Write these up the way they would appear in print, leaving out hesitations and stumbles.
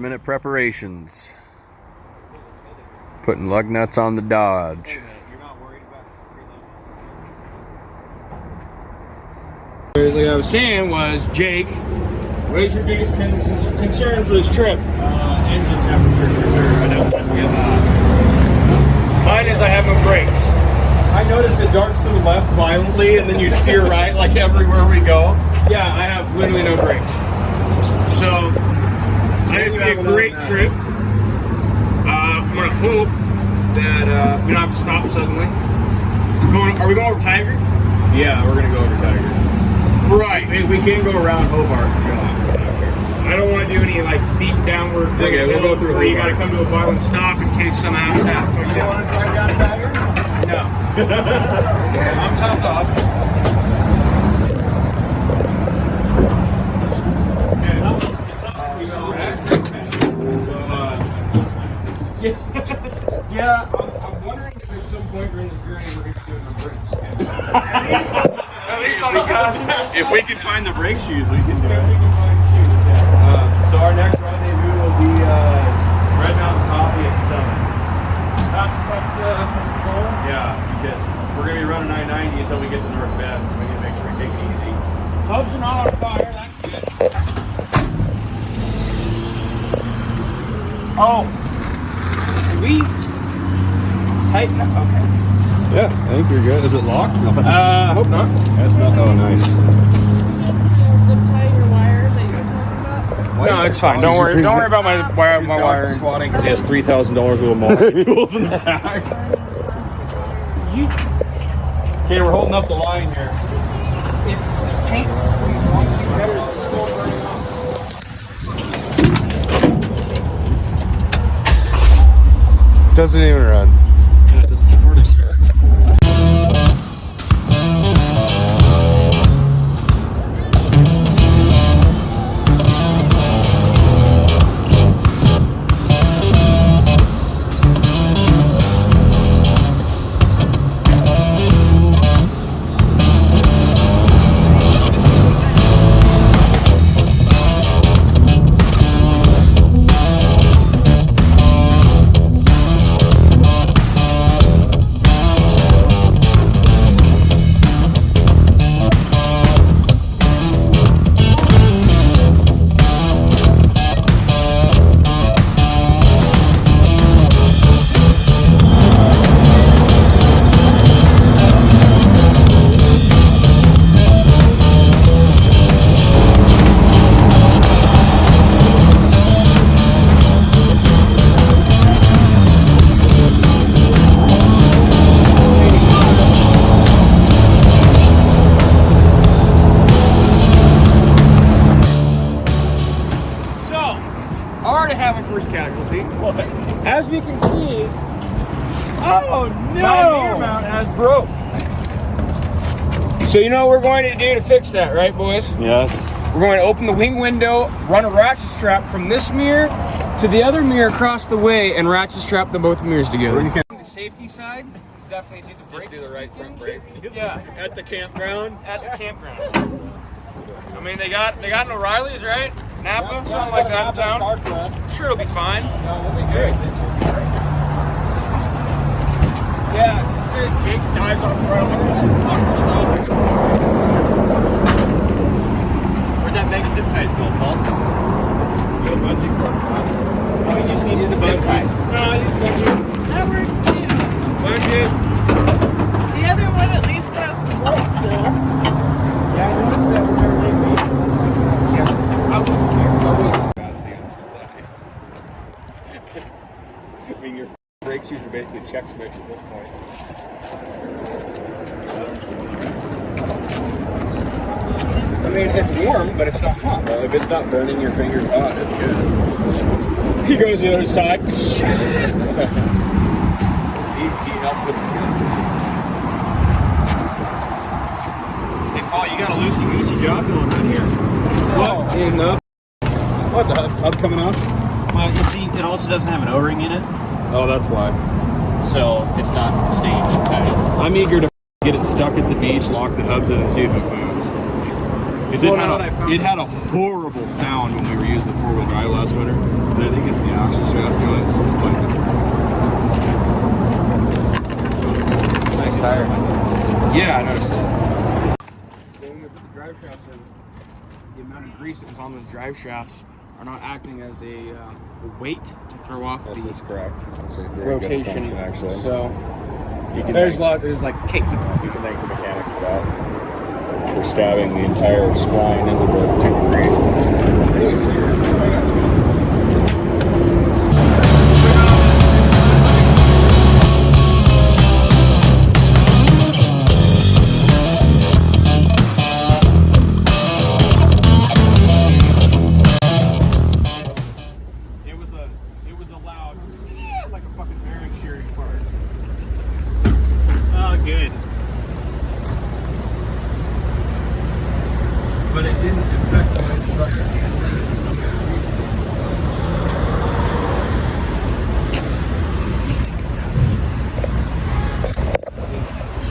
minute preparations. Putting lug nuts on the Dodge. Like I was saying was, Jake, what is your biggest concern for this trip? Engine temperature for sure. I don't want to get hot. Mine is I have no brakes. I noticed it darts to the left violently and then you steer right like everywhere we go. Yeah, I have literally no brakes. So, it's going to be a great trip. I'm going to hope that we don't have to stop suddenly. Are we going over Tiger? Yeah, we're going to go over Tiger. Right. We can go around Hobart if you want. I don't want to do any like steep downward. Okay, we'll go through where you got to come to a violent stop in case some ass happens. You want to drive down Tiger? No. I'm topped off. Yeah, I'm wondering if at some point during the journey we're going to do the brakes. At least on the gas. If we can find the brake shoes, we can do it. So our next rendezvous will be Red Mountain Coffee at 7. That's the goal. Yeah, because we're going to be running I-90 until we get to North Bend, so we need to make sure we take it easy. Hubs are not on fire, that's good. Oh. Can we tighten up? Okay. Yeah, I think you're good. Is it locked? No. I hope not. That's not. Oh, nice. No, it's fine. Don't worry. Don't worry about my wire. Swatting because he has $3,000 worth of mowing tools in the back. Okay, we're holding up the line here. It's paint from 1, 2 headers that's still burning off. Doesn't even run. Yeah, it doesn't support it. As we can see, Oh my mirror mount has broke. So you know what we're going to do to fix that, right, boys? Yes. We're going to open the wing window, run a ratchet strap from this mirror to the other mirror across the way, and ratchet strap the both mirrors together. The safety side is definitely do the brakes. Just do the right front brakes. Yeah. At the campground. At the campground. I mean, they got an O'Reilly's, right? Napa, something like that in town. I'm sure it'll be fine. Yeah, it's just it. Jake dives off the road. Where'd that big zip ties go, Paul? You got a bungee cord. Oh, you just need the zip ties. No, I use bungee. That works too. Bungee. The other one at least has the bolt still. Yeah, I noticed that whenever they beat. Yeah, I was I mean, your brake shoes are basically Chex Mix at this point. I mean, it's warm, but it's not hot. Well, if it's not burning your fingers hot, that's good. He goes the other side. he helped with the Hey, Paul, you got a loosey-goosey job going on here. What? Enough. What, the hub coming off? Well, you see, it also doesn't have an O-ring in it, Oh, that's why. so it's not staying tight. I'm eager to get it stuck at the beach, lock the hubs in, and see if it moves. Because Well, now that I found it had a horrible sound when we were using the 4-wheel drive last winter. And I think it's the axle shaft joints. So we'll find it. Nice tire. Yeah, I noticed that. When we put the drive shafts in, the amount of grease that was on those drive shafts are not acting as a weight to throw off That's the correct. That's a very good rotation. assumption, actually. So You can there's thank- there's like caked up. You can thank the mechanic for that. For stabbing the entire spline into the grease. It was a loud, like a fucking bearing shearing part. Oh, good. But it didn't affect my instructor handling.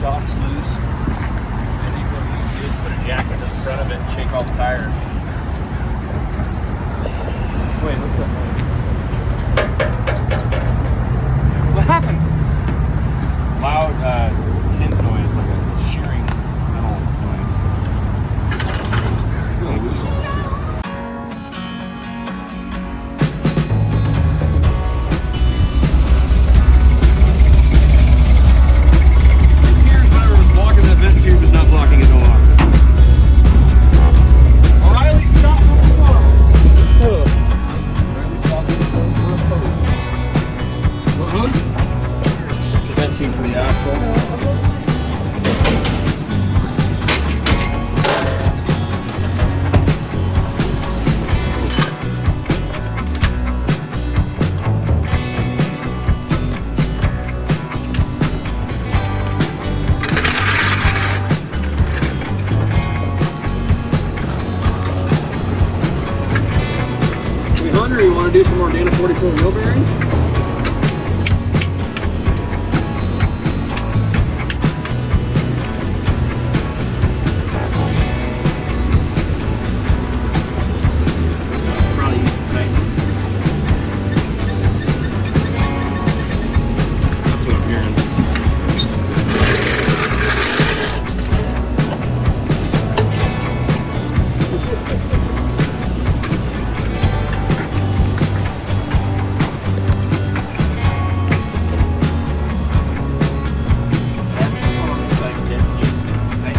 Shock's loose. And what you do is put a jacket in the front of it and shake all the tires. Wait, what's that? What happened? Loud tin noise, like a shearing metal noise. Here's whatever was blocking that vent tube is not blocking it no longer. O'Reilly, stop for a photo. O'Reilly, stop for a photo. What hose? The vent tube for the axle. Hunter, you want to do some more Dana 44 wheel bearings? Probably use the same. That's what I'm hearing.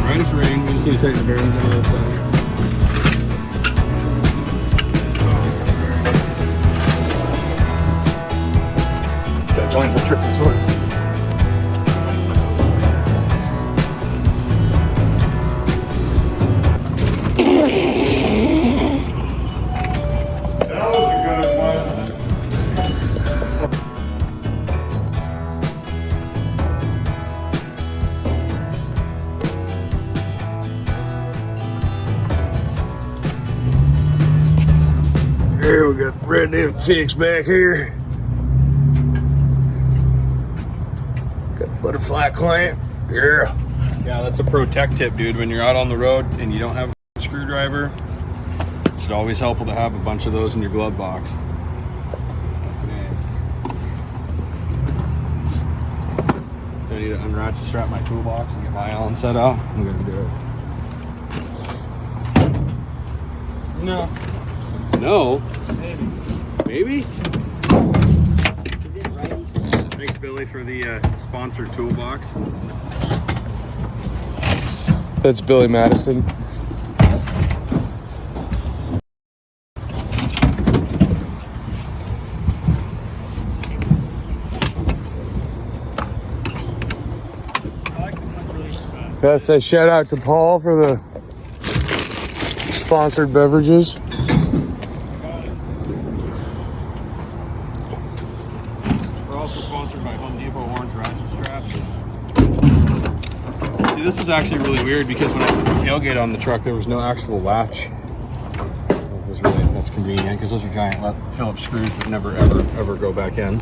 Right as rain, we just need to take the bearings out of the side. Got a joint trip to sort. That was a good one. Here we got red nib fix back here. Got the butterfly clamp. Yeah. Yeah, that's a pro tech tip, dude. When you're out on the road and you don't have a screwdriver, it should always help to have a bunch of those in your glove box. I need to unratchet strap my toolbox and get my Allen set out. I'm gonna do it. No. No? Maybe? Thanks, Billy, for the sponsored toolbox. That's Billy Madison. Gotta say shout out to Paul for the sponsored beverages. We're also sponsored by Home Depot orange ratchet straps. See, this was actually really weird because when I put the tailgate on the truck, there was no actual latch. That's convenient because those are giant Phillips screws that never ever go back in.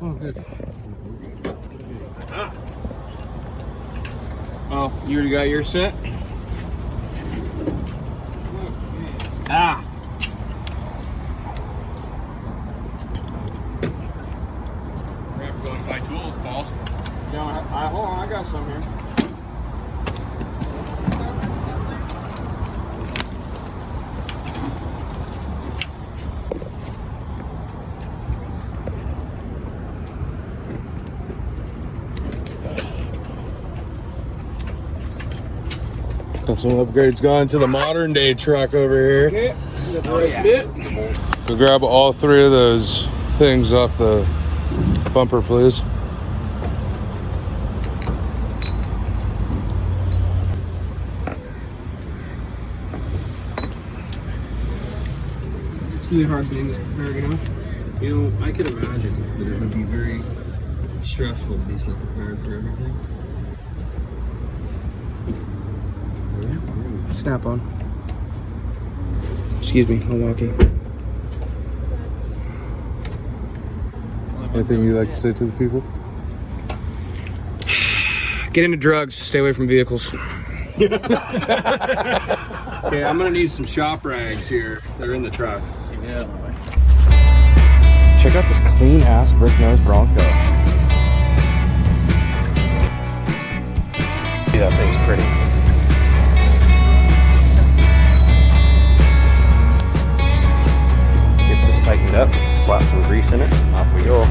Oh, good. Oh, Oh, you already got yours set? Ah! We're gonna have to go and buy tools, Paul. Hold on, I got some here. Got some upgrades going to the modern day truck over here. Okay, got the right bit. We'll grab all 3 of those things off the bumper, please. It's really hard being this prepared, you know? You know, I could imagine that it would be very stressful to be so prepared for everything. Snap on. Excuse me, Milwaukee. Anything you'd like to say to the people? Get into drugs, stay away from vehicles. Okay, I'm gonna need some shop rags here. They're in the truck. Yeah. Check out this clean ass brick nose Bronco. See, that thing's pretty. Get this tightened up, slap some grease in it, off we go.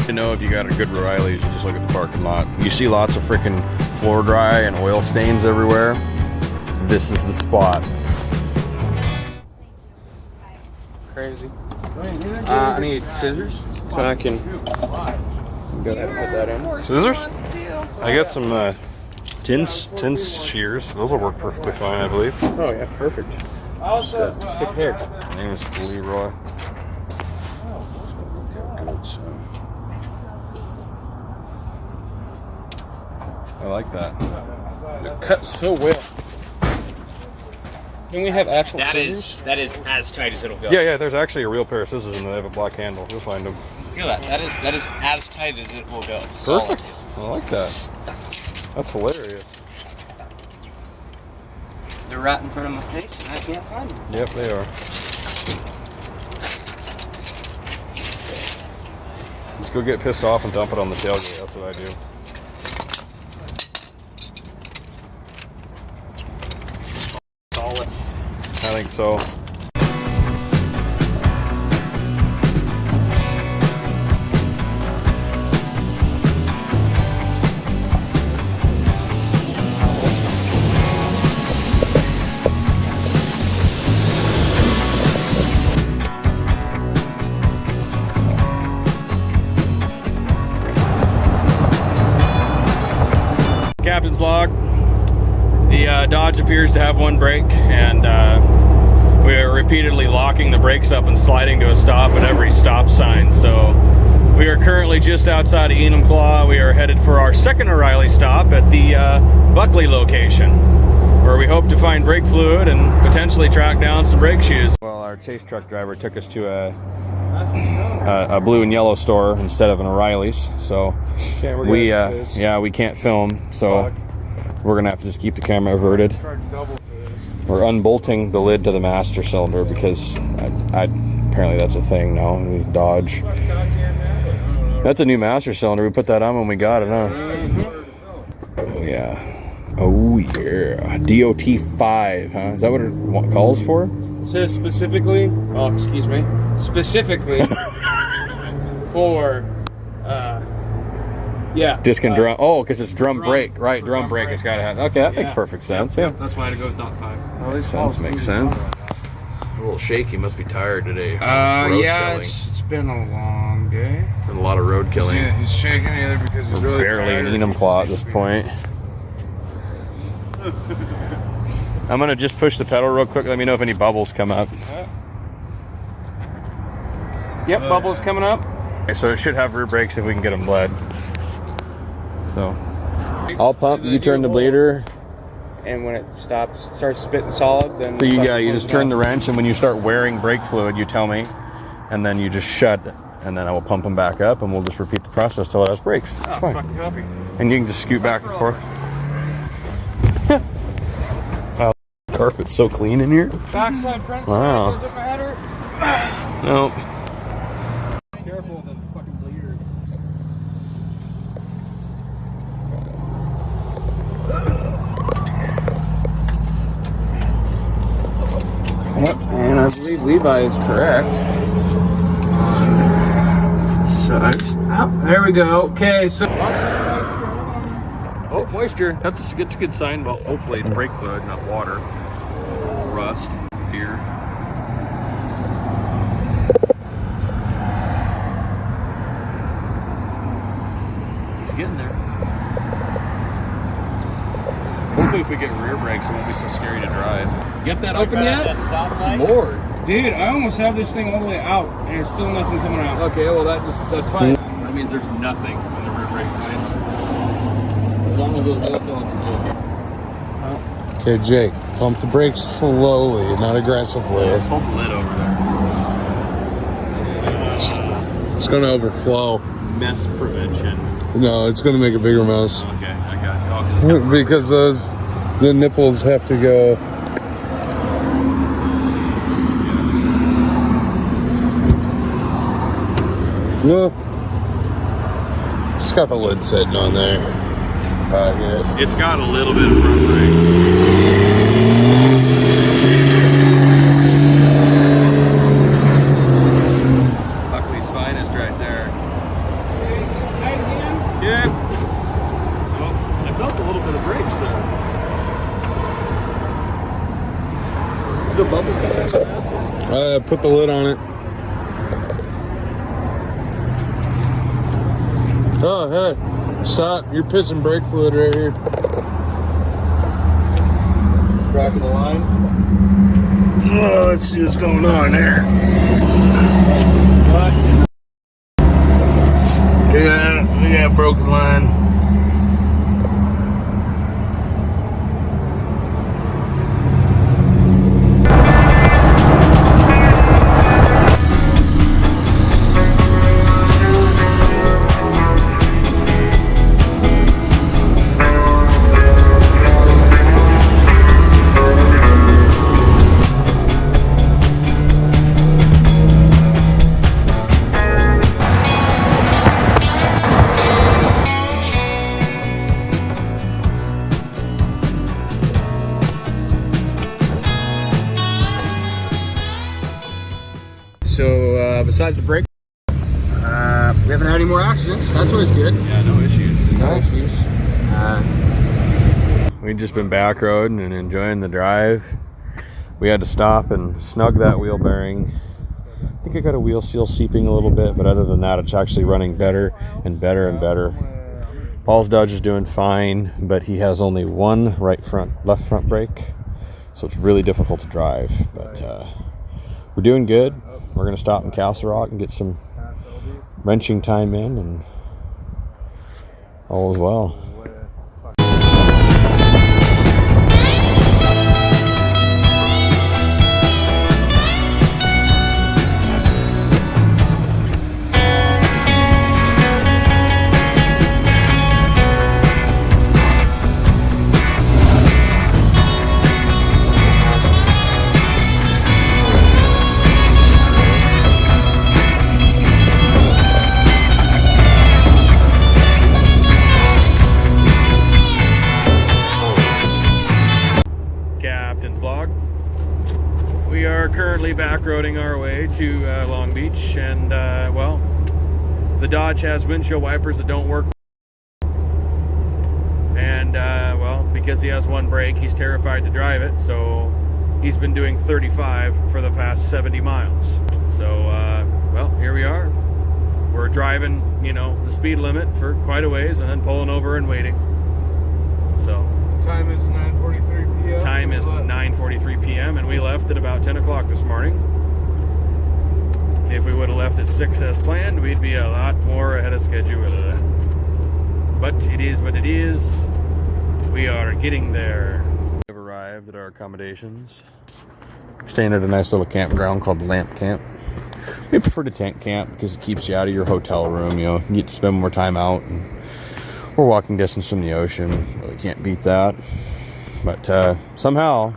To know if you got a good O'Reilly's, you just look at the parking lot. You see lots of freaking floor dry and oil stains everywhere. This is the spot. Crazy. I need scissors so I can go ahead and put that in. Scissors? I got some tin shears. Those will work perfectly fine, I believe. Oh yeah, perfect. Thick hair. My name is Leroy. Good, so. I like that. It cuts so well. Can we have actual scissors? That is as tight as it'll go. Yeah, there's actually a real pair of scissors and they have a black handle. You'll find them. Feel that. That is as tight as it will go. Perfect. I like that. That's hilarious. They're right in front of my face and I can't find them. Yep, they are. Let's go get pissed off and dump it on the tailgate. That's what I do. Solid. I think so. Captain's log. The Dodge appears to have one brake, and we are repeatedly locking the brakes up and sliding to a stop at every stop sign. So we are currently just outside of Enumclaw. We are headed for our second O'Reilly stop at the Buckley location, where we hope to find brake fluid and potentially track down some brake shoes. Well, our chase truck driver took us to a blue and yellow store instead of an O'Reilly's, so we can't film, so we're gonna have to just keep the camera averted. We're unbolting the lid to the master cylinder because apparently that's a thing now. Dodge. That's a new master cylinder. We put that on when we got it, huh? Oh yeah. Oh yeah. DOT 5, huh? Is that what it calls for? It says specifically, specifically for, yeah. Disc and drum. Oh, because it's drum brake, right? Drum brake. It's got to have. Okay, that makes perfect sense. Yeah. That's why I had to go with .5. Makes sense. A little shaky. Must be tired today. Yeah, it's been a long day. Been a lot of road killing. Yeah, he's shaking either because he's really Barely tired. in Enumclaw at this point. I'm gonna just push the pedal real quick. Let me know if any bubbles come up. Yep, bubbles coming up. Okay, so it should have rear brakes if we can get them bled. So I'll pump. You turn the bleeder. And when it starts spitting solid, then... So you just turn the wrench, and when you start wearing brake fluid, you tell me, and then you just shut, and then I will pump them back up, and we'll just repeat the process till it has brakes. It's fine. Fucking copy. And you can just scoot back and forth. carpet's so clean in here. Backside, front Wow. side, goes up my header. Nope. Careful of the fucking bleeder. Yep, and I believe Levi is correct. Sucks. Oh, there we go. Okay, so Oh, moisture. That's a good sign. Well, hopefully it's brake fluid, not water. Rust. Deer. He's getting there. Hopefully if we get rear brakes, it won't be so scary to drive. Get that open yet? Lord. Dude, I almost have this thing all the way out, and there's still nothing coming out. Okay, well that's fine. That means there's nothing when the rear brake lines. As long as those wheel cylinders are okay. Okay, Jake, pump the brakes slowly, not aggressively. Let's hold the lid over there. It's gonna overflow. Mess prevention. No, it's gonna make a bigger mess. Okay, I got it. Oh, 'cause it's got Because the nipples have to go. No. It's got the lid sitting on there. Yeah. It's got a little bit of front brake. Buckley's finest right there. Yeah. Well, I felt a little bit of brakes there. The bubbles got so nasty. Put the lid on it. Oh, hey. Stop. You're pissing brake fluid right here. Cracking the line. Oh, let's see what's going on there. We got broken line. So besides the brake, we haven't had any more accidents. That's always good. Yeah, no issues. No issues. We've just been back roading and enjoying the drive. We had to stop and snug that wheel bearing. I think I got a wheel seal seeping a little bit, but other than that, it's actually running better and better and better. Paul's Dodge is doing fine, but he has only one left front brake, so it's really difficult to drive. But we're doing good. We're going to stop in Castle Rock and get some wrenching time in, and all is well. We are currently backroading our way to Long Beach, and well, the Dodge has windshield wipers that don't work, and well, because he has one brake, he's terrified to drive it, so he's been doing 35 for the past 70 miles. So well, here we are. We're driving, you know, the speed limit for quite a ways and then pulling over and waiting. So Time is 9:43 p.m. time is 9:43 p.m. and we left at about 10 o'clock this morning. If we would have left at 6 as planned, we'd be a lot more ahead of schedule. But it is what it is. We are getting there. We've arrived at our accommodations. We're staying at a nice little campground called the Lamp Camp. We prefer to tent camp because it keeps you out of your hotel room. You know, you get to spend more time out, and we're walking distance from the ocean. Really can't beat that. But somehow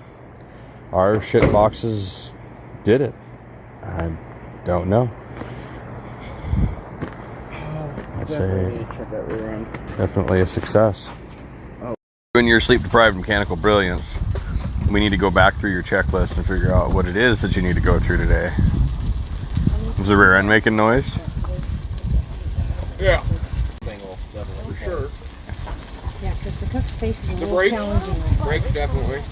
our shit boxes did it. I don't know. I'd say check that rear end. definitely a success. When you're sleep deprived mechanical brilliance, we need to go back through your checklist and figure out what it is that you need to go through today. Was the rear end making noise? Yeah. For Sure. Yeah, because the cook space is a The little brake? challenging. Brake, definitely.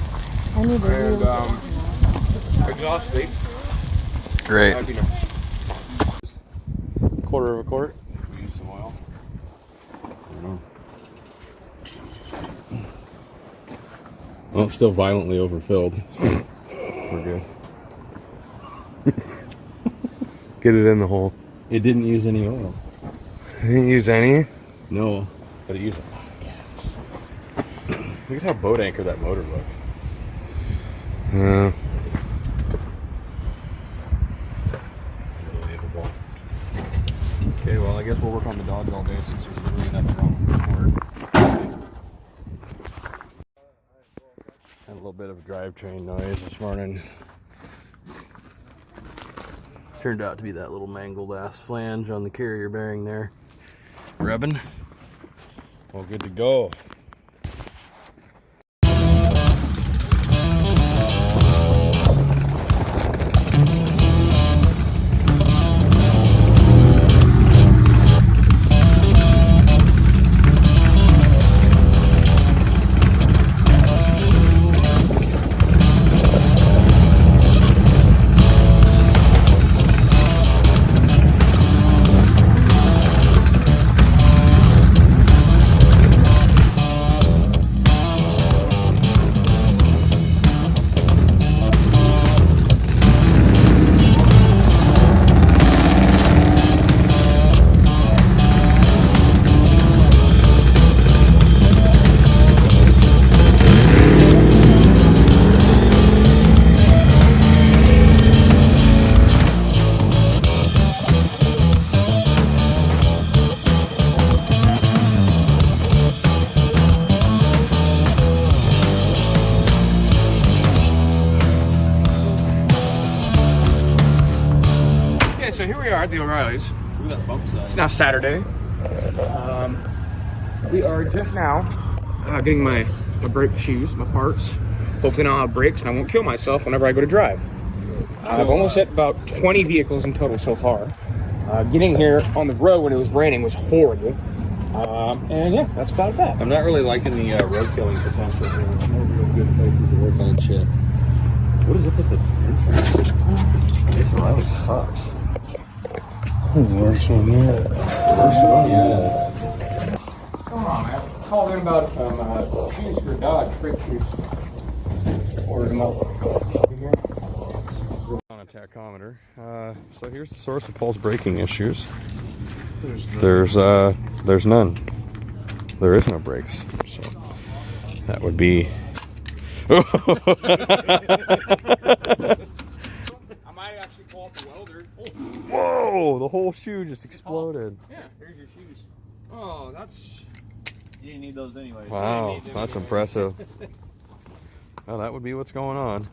I need to And really exhaust leak. Great. That'd be nice. Quarter of a quart. use some oil. Well, it's still violently overfilled, so we're good. Get it in the hole. It didn't use any oil. Didn't use any. No. But it used a lot of gas. Look at how boat anchored that motor looks. Yeah. Unbelievable. Okay, well, I guess we'll work on the Dodge all day since there's really nothing wrong with the Ford. Had a little bit of a drivetrain noise this morning. Turned out to be that little mangled ass flange on the carrier bearing there. Rubbing. All good to go. So here we are at the O'Reilly's. Look at that bump size. It's now Saturday. We are just now getting my brake shoes, my parts. Hopefully now I'll have brakes and I won't kill myself whenever I go to drive. I've almost hit about 20 vehicles in total so far. Getting here on the road when it was raining was horrible. And yeah, that's about that. I'm not really liking the road killing potential here. There's no real good places to work on shit. What is up with the entrance? This O'Reilly sucks. Worse one yet. First one, yeah. What's going on, man? Called in about some shoes for Dodge, brake shoes. Ordered them up. On a tachometer. So here's the source of Paul's braking issues. There's none. There is no brakes. So that would be. I might actually call up the welder. Whoa! The whole shoe just exploded. Yeah, here's your shoes. Oh, that's... You didn't need those anyways. Wow, that's impressive. Well, that would be what's going on.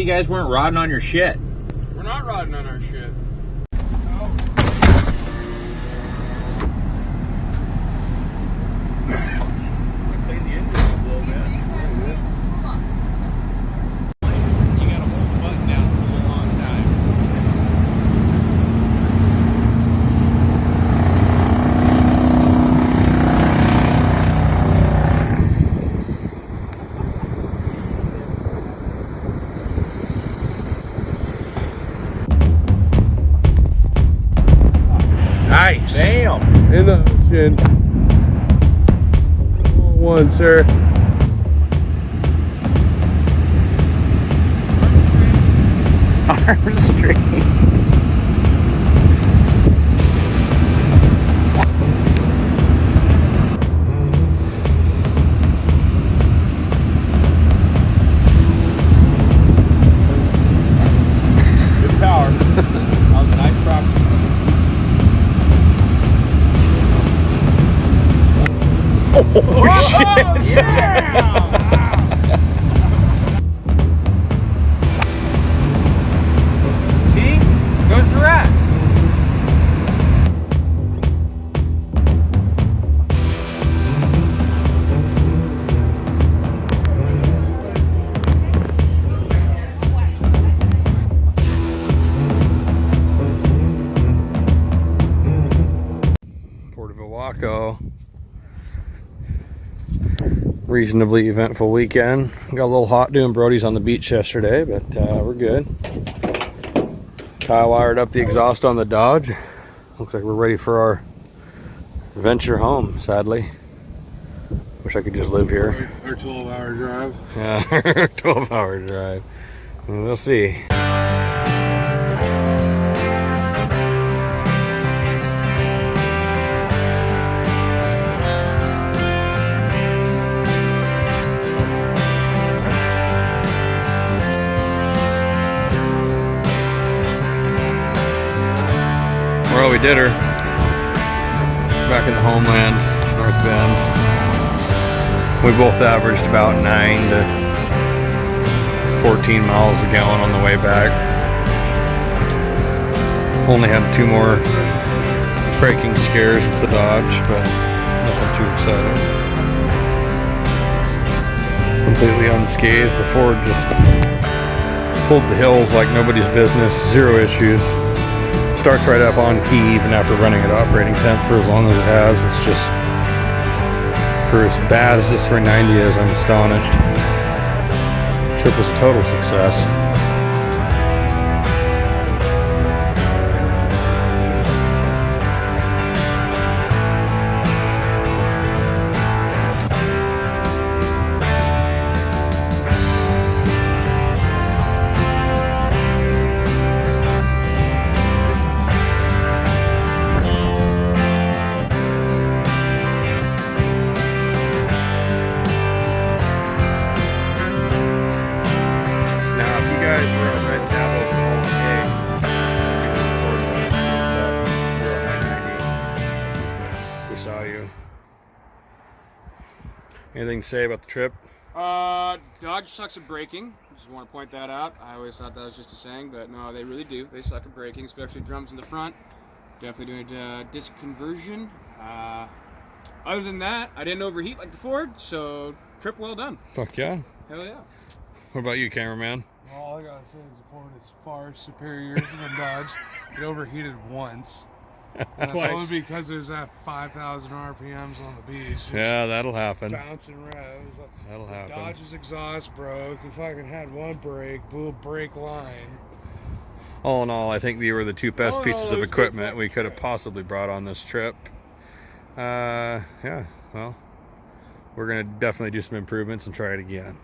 you guys weren't rodding on your shit. We're not rodding on our shit. Clean the engine up a little bit. You gotta hold the button down for a long time. Nice. Damn. In the ocean. One, sir. Arm straight. Good power. That was a nice practice. See? Goes the rat. Port of Oahu. Reasonably eventful weekend. Got a little hot doing Brody's on the beach yesterday, but we're good. Kyle wired up the exhaust on the Dodge. Looks like we're ready for our venture home, sadly. Wish I could just live here. Our 12-hour drive. Yeah, 12-hour drive. We'll see. Well, we did her. Back in the homeland, North Bend. We both averaged about 9 to 14 miles a gallon on the way back. Only had 2 more braking scares with the Dodge, but nothing too exciting. Completely unscathed. The Ford just pulled the hills like nobody's business. 0 issues. Starts right up on key even after running at operating temp for as long as it has. It's just, for as bad as this 390 is, I'm astonished. Trip was a total success. Anything to say about the trip? Dodge sucks at braking. Just want to point that out. I always thought that was just a saying, but no, they really do. They suck at braking, especially drums in the front. Definitely doing disc conversion. Other than that, I didn't overheat like the Ford, so trip well done. Fuck yeah. Hell yeah. What about you, cameraman? All I gotta say is the Ford is far superior to the Dodge. It overheated once. And that's only because it was at 5,000 RPMs on the beach. Yeah, that'll happen. Bouncing revs. That'll happen. Dodge's exhaust broke. He fucking had one brake, blew a brake line. All in all, I think they were the 2 best pieces of it was good equipment fucking we could have trip. possibly brought on this trip. Yeah, well, we're gonna definitely do some improvements and try it again.